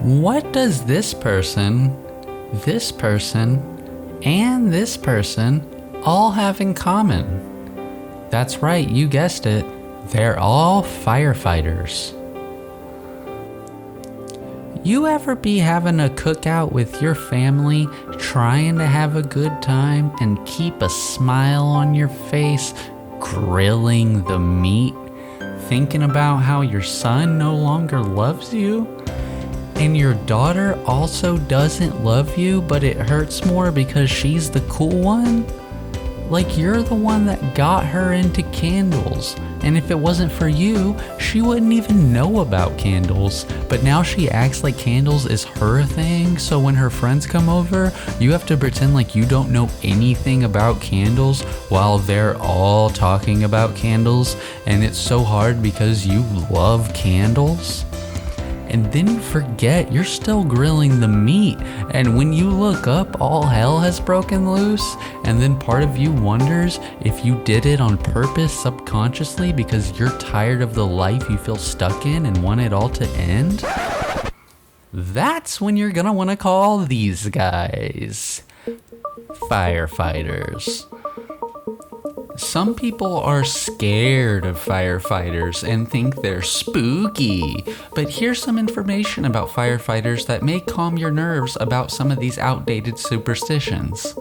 What does this person, and this person all have in common? That's right, you guessed it. They're all firefighters. You ever be having a cookout with your family, trying to have a good time and keep a smile on your face, grilling the meat, thinking about how your son no longer loves you? And your daughter also doesn't love you, but it hurts more because she's the cool one? Like you're the one that got her into candles, and if it wasn't for you, she wouldn't even know about candles. But now she acts like candles is her thing, so when her friends come over, you have to pretend like you don't know anything about candles while they're all talking about candles, and it's so hard because you love candles. And then you forget you're still grilling the meat, and when you look up, all hell has broken loose, and then part of you wonders if you did it on purpose subconsciously because you're tired of the life you feel stuck in and want it all to end. That's when you're gonna want to call these guys firefighters. Some people are scared of firefighters and think they're spooky, but here's some information about firefighters that may calm your nerves about some of these outdated superstitions.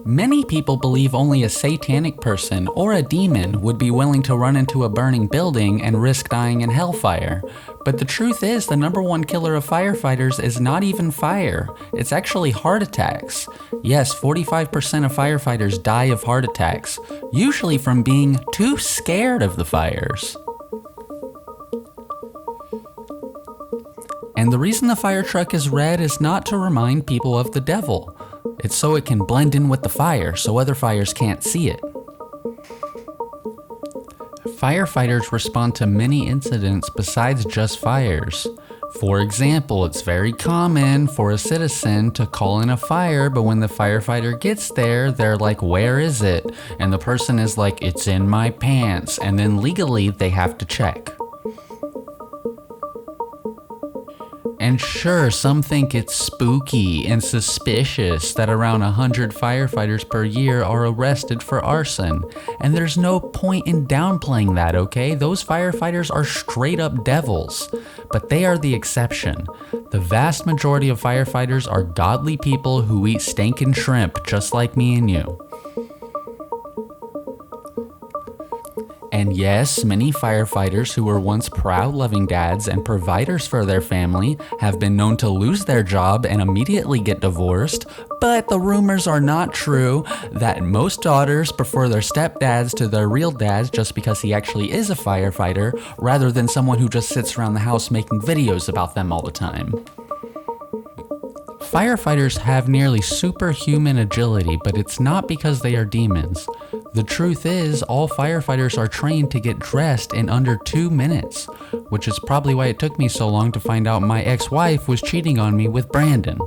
Many people believe only a satanic person or a demon would be willing to run into a burning building and risk dying in hellfire. But the truth is, the number one killer of firefighters is not even fire. It's actually heart attacks. Yes, 45% of firefighters die of heart attacks, usually from being too scared of the fires. And the reason the fire truck is red is not to remind people of the devil. It's so it can blend in with the fire so other fires can't see it. Firefighters respond to many incidents besides just fires. For example, it's very common for a citizen to call in a fire, but when the firefighter gets there, they're like, "Where is it?" And the person is like, "It's in my pants." And then legally, they have to check. And sure, some think it's spooky and suspicious that around 100 firefighters per year are arrested for arson. And there's no point in downplaying that, okay? Those firefighters are straight up devils. But they are the exception. The vast majority of firefighters are godly people who eat stinking shrimp just like me and you. And yes, many firefighters who were once proud, loving dads and providers for their family have been known to lose their job and immediately get divorced, but the rumors are not true that most daughters prefer their stepdads to their real dads just because he actually is a firefighter, rather than someone who just sits around the house making videos about them all the time. Firefighters have nearly superhuman agility, but it's not because they are demons. The truth is, all firefighters are trained to get dressed in under 2 minutes, which is probably why it took me so long to find out my ex-wife was cheating on me with Brandon.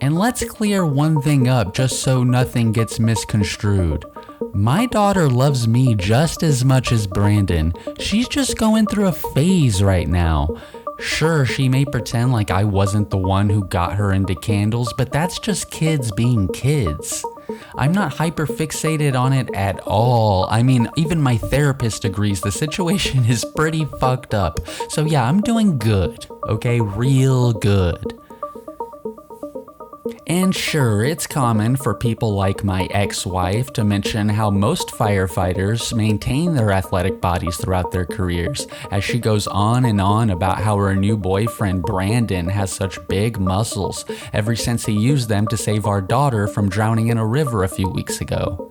And let's clear one thing up just so nothing gets misconstrued. My daughter loves me just as much as Brandon. She's just going through a phase right now. Sure, she may pretend like I wasn't the one who got her into candles, but that's just kids being kids. I'm not hyper fixated on it at all. I mean, even my therapist agrees the situation is pretty fucked up. So yeah, I'm doing good, okay? Real good. And sure, it's common for people like my ex-wife to mention how most firefighters maintain their athletic bodies throughout their careers, as she goes on and on about how her new boyfriend Brandon has such big muscles ever since he used them to save our daughter from drowning in a river a few weeks ago.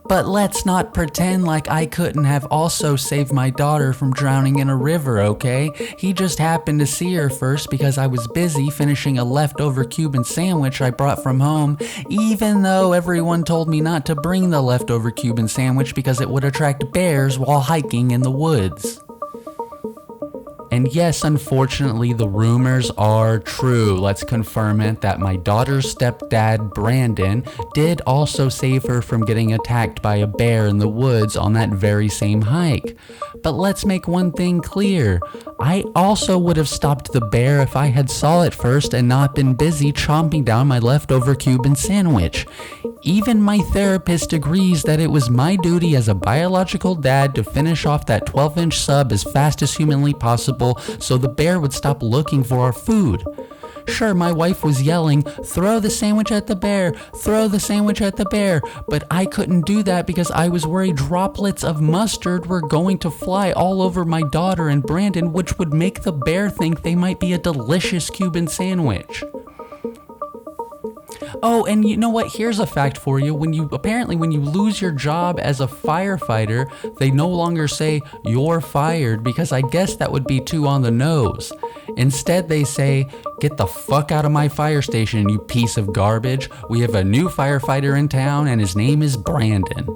But let's not pretend like I couldn't have also saved my daughter from drowning in a river, okay? He just happened to see her first because I was busy finishing a leftover Cuban sandwich I brought from home, even though everyone told me not to bring the leftover Cuban sandwich because it would attract bears while hiking in the woods. And yes, unfortunately, the rumors are true. Let's confirm it that my daughter's stepdad, Brandon, did also save her from getting attacked by a bear in the woods on that very same hike. But let's make one thing clear. I also would have stopped the bear if I had saw it first and not been busy chomping down my leftover Cuban sandwich. Even my therapist agrees that it was my duty as a biological dad to finish off that 12-inch sub as fast as humanly possible so the bear would stop looking for our food. Sure, my wife was yelling, "Throw the sandwich at the bear, throw the sandwich at the bear," but I couldn't do that because I was worried droplets of mustard were going to fly all over my daughter and Brandon, which would make the bear think they might be a delicious Cuban sandwich. Oh, and you know what? Here's a fact for you. When you lose your job as a firefighter, they no longer say "you're fired" because I guess that would be too on the nose. Instead, they say, "Get the fuck out of my fire station, you piece of garbage. We have a new firefighter in town and his name is Brandon."